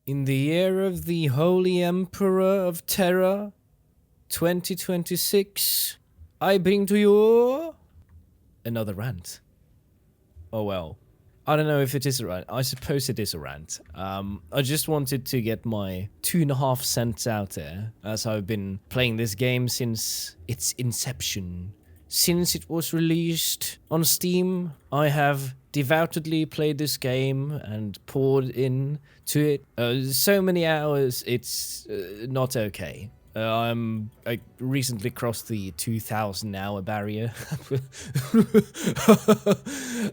In the year of the Holy Emperor of Terror, 2026, I bring to you another rant. Oh well. I don't know if it is a rant. I suppose it is a rant. I just wanted to get my 2.5 cents out there, as I've been playing this game since its inception. Since it was released on Steam, I have devoutedly played this game and poured into it. So many hours, it's not okay. I recently crossed the 2,000 hour barrier.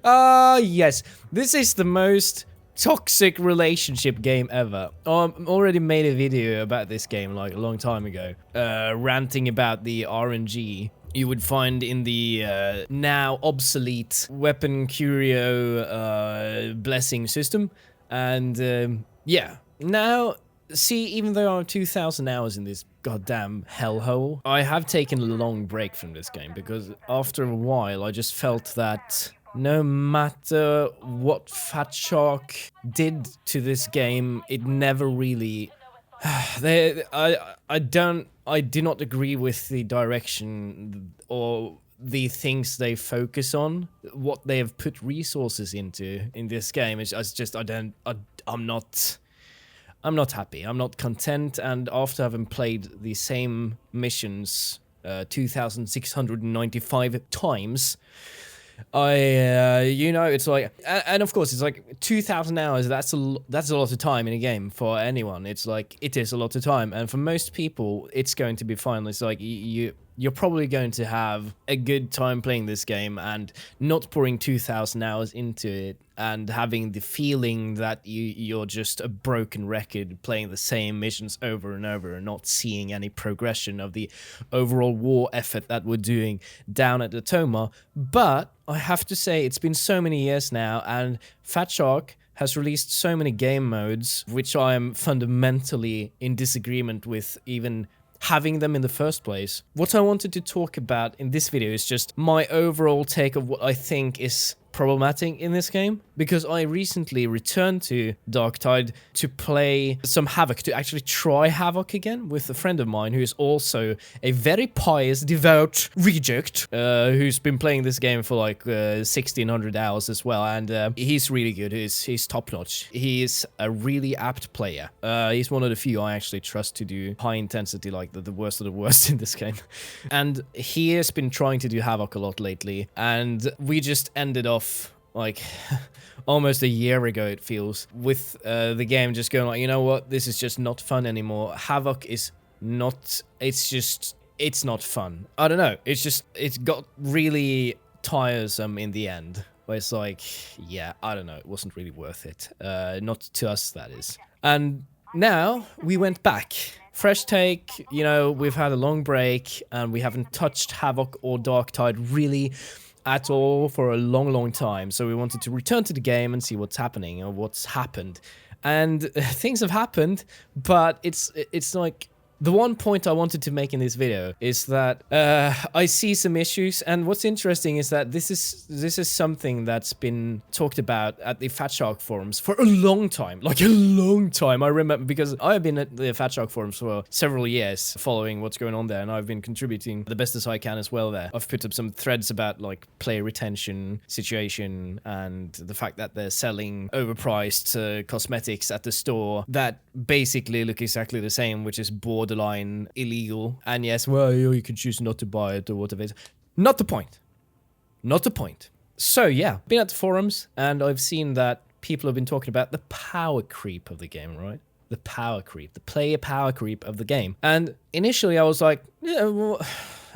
Yes, this is the most toxic relationship game ever. I already made a video about this game like a long time ago, ranting about the RNG you would find in the now obsolete weapon curio blessing system. And yeah, now, see, even though I'm 2,000 hours in this goddamn hellhole, I have taken a long break from this game because after a while I just felt that no matter what Fat Shark did to this game, it never really... I do not agree with the direction or the things they focus on, what they have put resources into in this game. It's just, I'm not happy. I'm not content, and after having played the same missions 2,695 times, it's like, and of course, it's like 2,000 hours. That's a lot of time in a game for anyone. It's like, it is a lot of time, and for most people, it's going to be fine. It's like you're probably going to have a good time playing this game and not pouring 2,000 hours into it and having the feeling that you're just a broken record playing the same missions over and over and not seeing any progression of the overall war effort that we're doing down at the Toma. But I have to say, it's been so many years now, and Fat Shark has released so many game modes which I am fundamentally in disagreement with even having them in the first place. What I wanted to talk about in this video is just my overall take of what I think is problematic in this game, because I recently returned to Darktide to play some Havoc, to actually try Havoc again with a friend of mine who is also a very pious, devout reject, who's been playing this game for like 1,600 hours as well, and he's really good. He's top-notch. He is a really apt player. He's one of the few I actually trust to do high intensity, like the worst of the worst in this game. And he has been trying to do Havoc a lot lately, and we just ended off like almost a year ago, it feels, with the game just going like, you know what, this is just not fun anymore. Havoc is not, it's not fun. I don't know, it's got really tiresome in the end, where it's like, yeah, I don't know, it wasn't really worth it. Not to us, that is. And now we went back. Fresh take, we've had a long break and we haven't touched Havoc or Darktide really at all for a long time, so we wanted to return to the game and see what's happening or what's happened. And things have happened, but it's like, the one point I wanted to make in this video is that I see some issues, and what's interesting is that this is something that's been talked about at the Fat Shark forums for a long time, like a long time. I remember, because I've been at the Fat Shark forums for several years following what's going on there, and I've been contributing the best as I can as well there. I've put up some threads about like player retention situation and the fact that they're selling overpriced cosmetics at the store that basically look exactly the same, which is borderline illegal. And yes, well, you can choose not to buy it or whatever. Not the point. Not the point. So yeah, been at the forums, and I've seen that people have been talking about the power creep of the game, right? The power creep, the player power creep of the game. And initially I was like, yeah, well,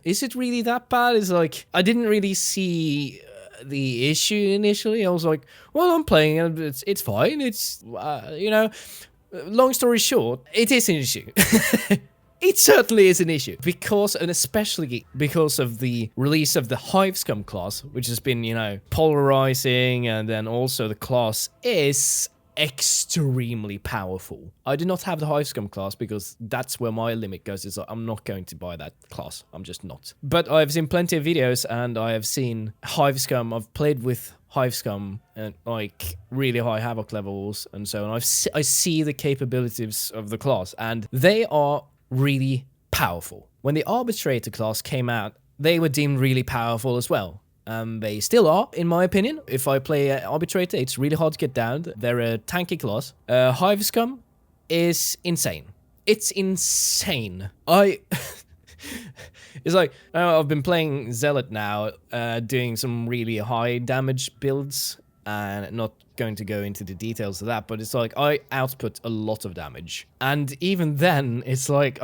is it really that bad? It's like, I didn't really see the issue initially. I was like, well, I'm playing it, it's fine. It's, long story short, it is an issue. It certainly is an issue, because, and especially because of the release of the Hivescum class, which has been, polarizing, and then also the class is extremely powerful. I do not have the Hivescum class because that's where my limit goes. Is I'm not going to buy that class. I'm just not. But I've seen plenty of videos, and I have seen Hivescum. I've played with Hive Scum and like really high Havoc levels and so on. I see the capabilities of the class, and they are really powerful. When the Arbitrator class came out, they were deemed really powerful as well. They still are, in my opinion. If I play Arbitrator, it's really hard to get down. They're a tanky class. Hive Scum is insane. It's insane. It's like, I've been playing Zealot now, doing some really high damage builds, and not going to go into the details of that, but it's like, I output a lot of damage. And even then, it's like,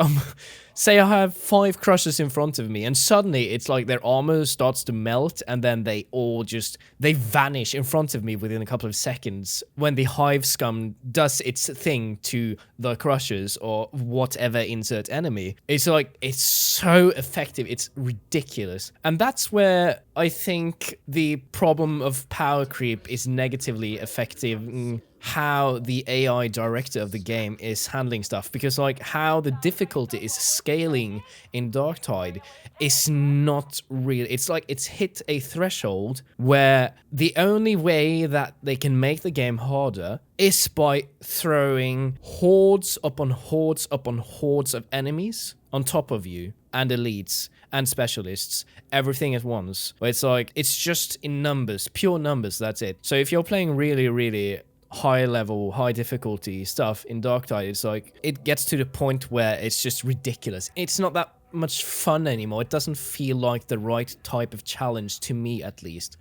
say I have 5 crushers in front of me, and suddenly it's like their armor starts to melt, and then they all just, they vanish in front of me within a couple of seconds when the Hive Scum does its thing to the crushers or whatever insert enemy. It's like, it's so effective, it's ridiculous. And that's where I think the problem of power creep is negatively affecting how the AI director of the game is handling stuff, because like how the difficulty is scaling in Darktide is not real. It's like it's hit a threshold where the only way that they can make the game harder is by throwing hordes upon hordes upon hordes of enemies on top of you, and elites and specialists, everything at once. Where it's like, it's just in numbers, pure numbers, that's it. So if you're playing really, really high level, high difficulty stuff in Darktide, it's like, it gets to the point where it's just ridiculous. It's not that much fun anymore. It doesn't feel like the right type of challenge, to me at least.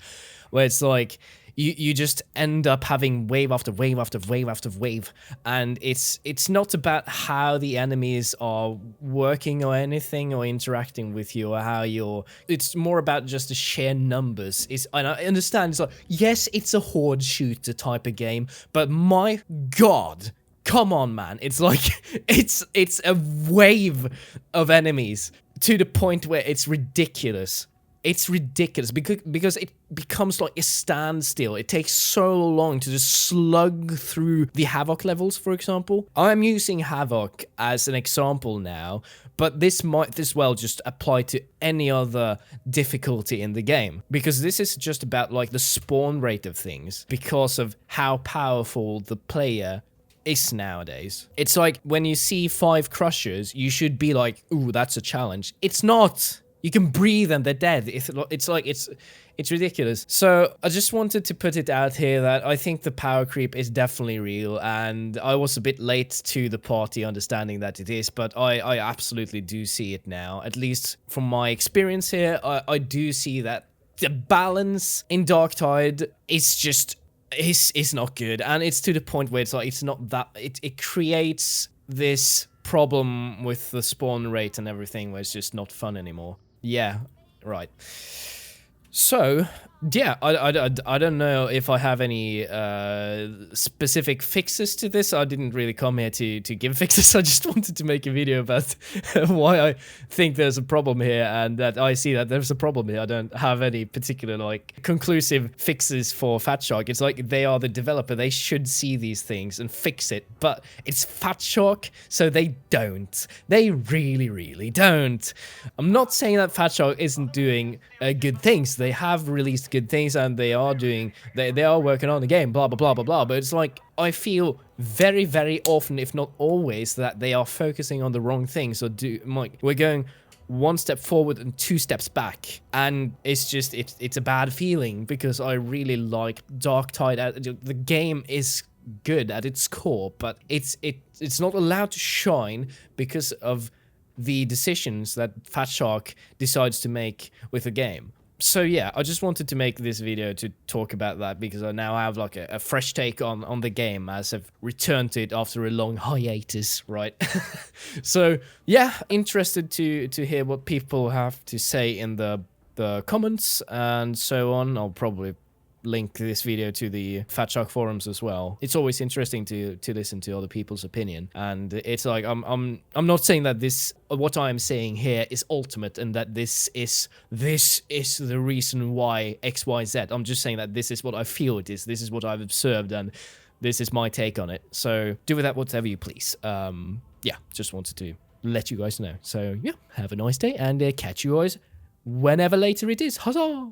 Where it's like, you just end up having wave after wave after wave after wave, and it's not about how the enemies are working or anything or interacting with you or how you're, it's more about just the sheer numbers. And I understand, it's like, yes, it's a horde shooter type of game, but my god, come on, man. It's like, it's a wave of enemies to the point where it's ridiculous. It's ridiculous because it becomes like a standstill. It takes so long to just slug through the Havoc levels, for example. I'm using Havoc as an example now, but this might as well just apply to any other difficulty in the game, because this is just about like the spawn rate of things because of how powerful the player is nowadays. It's like when you see 5 crushers, you should be like, ooh, that's a challenge. It's not. You can breathe and they're dead. It's like, it's ridiculous. So I just wanted to put it out here that I think the power creep is definitely real, and I was a bit late to the party understanding that it is, but I absolutely do see it now. At least from my experience here, I do see that the balance in Darktide is just, is not good, and it's to the point where it's like, it's not that, it creates this problem with the spawn rate and everything where it's just not fun anymore. Yeah, right. So, yeah, I don't know if I have any specific fixes to this. I didn't really come here to give fixes. I just wanted to make a video about why I think there's a problem here, and that I see that there's a problem here. I don't have any particular, like, conclusive fixes for Fat Shark. It's like, they are the developer. They should see these things and fix it, but it's Fat Shark, so they don't. They really, really don't. I'm not saying that Fat Shark isn't doing good things. They have released good things, and they are doing, they are working on the game, blah blah blah blah blah, but it's like, I feel very, very often, if not always, that they are focusing on the wrong things, or we're going 1 step forward and 2 steps back, and it's just, it's a bad feeling, because I really like Darktide. The game is good at its core, but it's not allowed to shine because of the decisions that Fat Shark decides to make with the game. So yeah, I just wanted to make this video to talk about that, because I now have like a fresh take on the game, as I've returned to it after a long hiatus, right? So yeah, interested to hear what people have to say in the comments and so on. I'll probably link this video to the Fat Shark forums as well. It's always interesting to listen to other people's opinion, and it's like, I'm not saying that what I'm saying here is ultimate and that this is the reason why XYZ. I'm just saying that this is what I feel it is. This is what I've observed, and this is my take on it. So do with that whatever you please. Yeah, just wanted to let you guys know. So yeah, have a nice day, and catch you guys whenever later it is. Huzzah!